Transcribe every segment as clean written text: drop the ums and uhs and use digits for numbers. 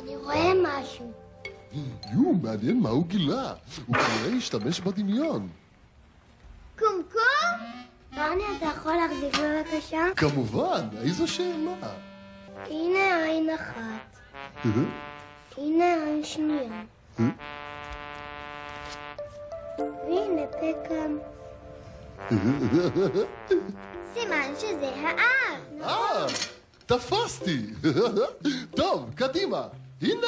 אני רואה משהו. מעניין מה הוא גילה. הוא כנראה השתמש בדמיון. קומקום? ברני, אתה יכול להחזיק בבקשה? כמובן, איזו שאלה. הנה עין אחת. הנה עין שנייה. והנה פקם. סימן שזה האב. תפסתי. טוב, קדימה. הנה.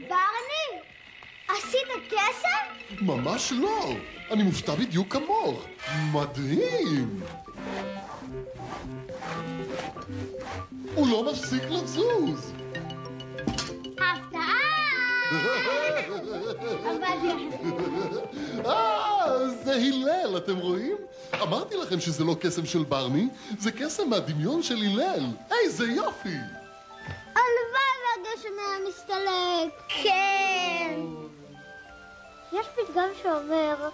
ברני, עשית קסם? ממש לא. אני מופתע בדיוק כמוך. מדהים. הוא לא מפסיק לזוז. הפתעה! זה הלל, אתם רואים? אמרתי לכם שזה לא קסם של ברני, זה קסם מהדמיון של הלל. איזה יופי! הלוואי והגשם היה מסתלק. כן. יש פתגם שאומר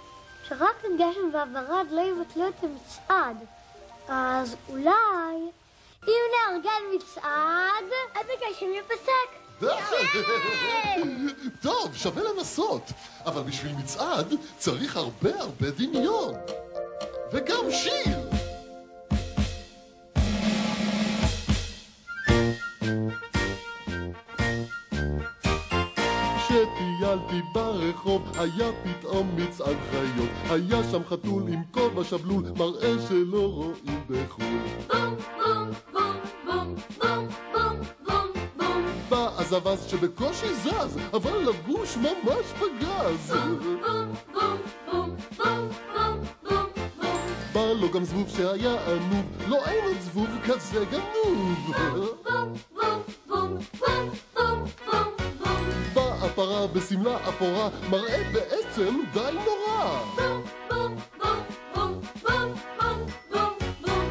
שרק גשם והברד לא יבטלו את המצעד. אז אולי אם נארגן מצעד, אז הגשם יפסק. טוב, שווה לנסות. אבל בשביל מצעד צריך הרבה דמיון. וגם שיר. כשטיילתי ברחוב היה פתאום מצעד חיות. היה שם חתול עם כובע שבלול, מראה שלא רואים בחול. בום בום בום בום בום בום בום בום. בא הזבז שבקושי זז, אבל לבוש ממש פגז. בום בום בום בום בום בום בום בום. בא לו גם זבוב שהיה ענוב, לא אין עוד זבוב כזה גנוב. בום בום בום בום בום בום בום. באה פרה בסמלה אפורה, מראה בעצם די נורא. בום בום בום בום בום בום בום בום.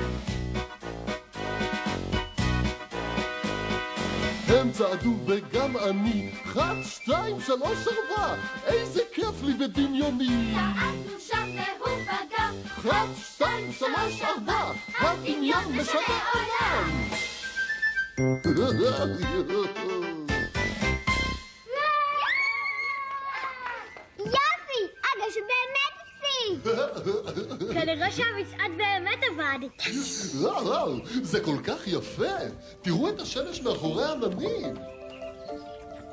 הם צעדו וגם אני, 1, 2, 3, 4, איזה כיף לי ודמיוני. צעדנו שם והוא בגר, 1, 2, 3, 4, הדמיון משנה עולם. יופי! הגשם באמת הפסיק! כנראה שהמצעד באמת עבד. זה כל כך יפה. תראו את השמש מאחורי העננים.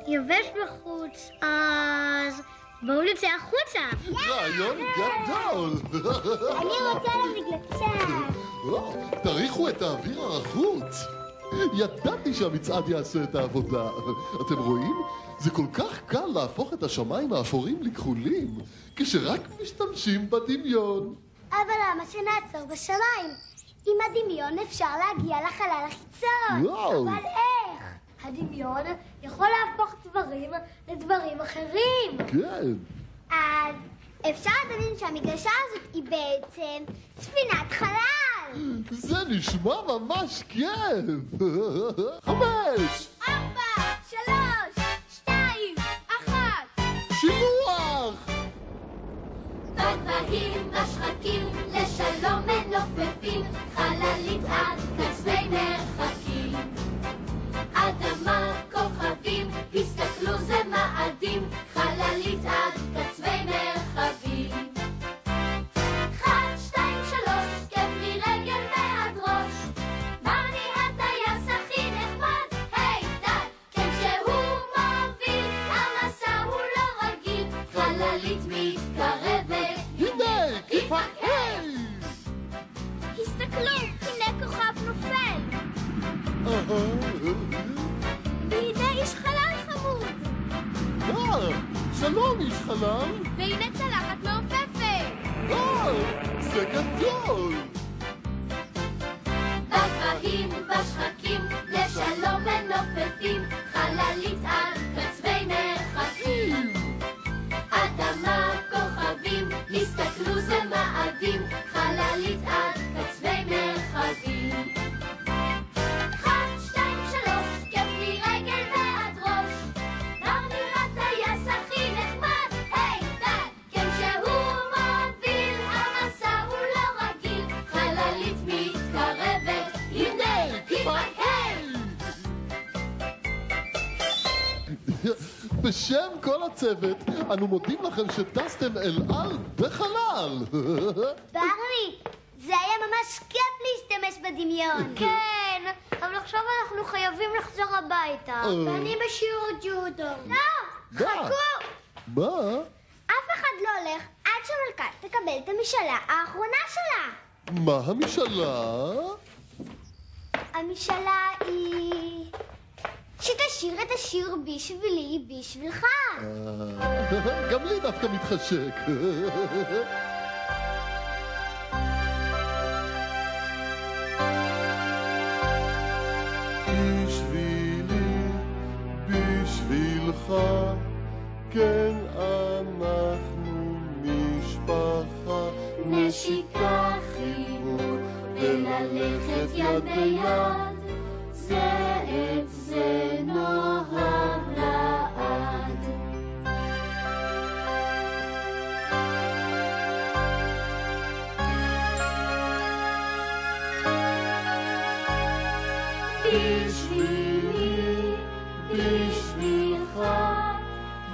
יבש בחוץ, אז בואו נצא החוצה. רעיון גדול. אני רוצה למגלצה. תריחו את האוויר הרחוץ. ידעתי שהמצעד יעשה את העבודה. אתם רואים? זה כל כך קל להפוך את השמיים האפורים לכחולים, כשרק משתמשים בדמיון. אבל למה שנעצור בשמיים? עם הדמיון אפשר להגיע לחלל החיצון. וואו. אבל איך? הדמיון יכול להפוך דברים לדברים אחרים. כן. אז אפשר להבין שהמגלשה הזאת היא בעצם ספינת חלל. זה נשמע ממש כיף. 5, 4, 3, 2, 1. שילוח. בגבהים בשחקים לשלום מנופפים, חללית עד קצווי מרחקים. אדמה כוכבים, הסתכלו זה מאדים, חללית עד קצווי מרחבים. 1, 2, 3, כיף מרגל ועד ראש. ברני הטייס הכי נחמד, היי די, כן שהוא מוביל, המסע הוא לא רגיל, חללית מתקרבת. הנה, כיפה היי. הסתכלו, הנה כוכב נופל. והנה איש חלל חמוד. שלום איש חלל. והנה צלחת מעופפת. זה גדול. בגבהים בשחקים לשלום מנופפים, חללית על קצווי מרחקים. אדמה כוכבים, הסתכלו זה מאדים, חללית על קצווי מרחבים. 1, 2, 3, כיף מרגל ועד ראש. ברני הטייס הכי נחמד, היי די, כן שהוא מוביל, המסע הוא לא רגיל, בשם כל הצוות, אנו מודים לכם שטסתם אל על בחלל. ברני, זה היה ממש כיף להשתמש בדמיון. כן, אבל עכשיו אנחנו חייבים לחזור הביתה. ואני בשיעור ג'ודו. לא, מה? חכו! מה? אף אחד לא הולך עד שמלכה תקבל את המשאלה האחרונה שלה. מה המשאלה? המשאלה היא... שתשיר את השיר בשבילי, בשבילך. גם לי דווקא מתחשק. בשבילי, בשבילך, כן אנחנו משפחה. נשיקה, חיבוק וללכת יד ביד, זה את זה נאהב לעד. בשבילי, בשבילך,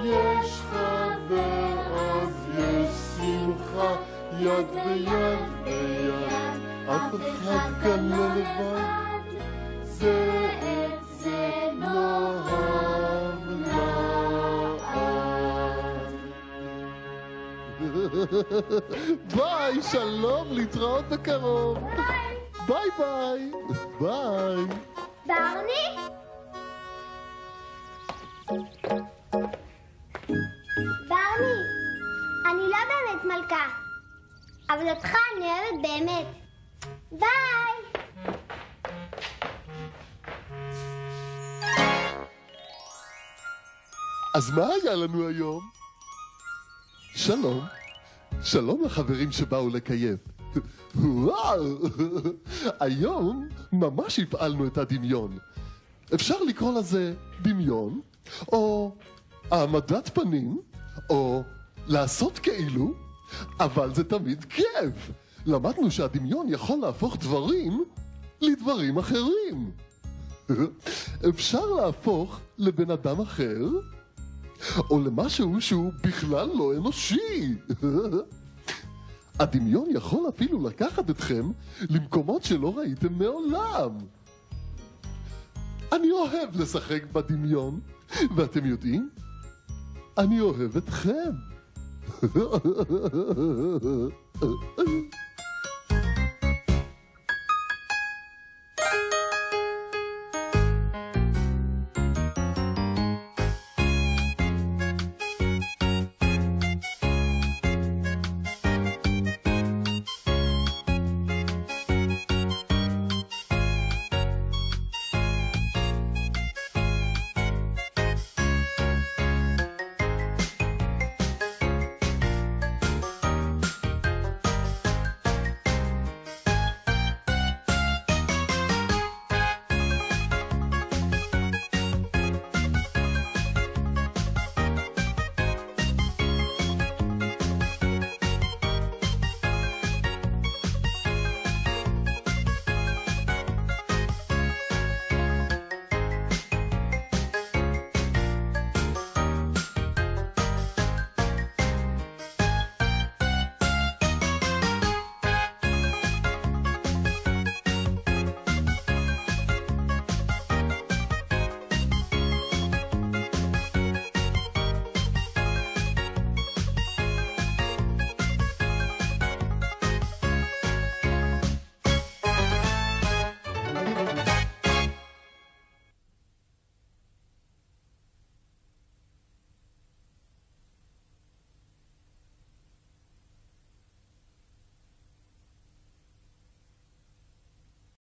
יש חבר אז יש שמחה, יד ביד ביד, אף אחד כאן לא לבד, זה את זה נאהב לעד. ביי, שלום, להתראות בקרוב. ביי ביי. ביי. ברני? ברני, אני לא באמת מלכה, אבל אותך אני אוהבת באמת. ביי! אז מה היה לנו היום? שלום. שלום לחברים שבאו לקייב. וואו! היום ממש הפעלנו את הדמיון. אפשר לקרוא לזה דמיון, או העמדת פנים, או לעשות כאילו, אבל זה תמיד כיף. למדנו שהדמיון יכול להפוך דברים לדברים אחרים. אפשר להפוך לבן אדם אחר, או למשהו שהוא בכלל לא אנושי. הדמיון יכול אפילו לקחת אתכם למקומות שלא ראיתם מעולם. אני אוהב לשחק בדמיון, ואתם יודעים? אני אוהב אתכם.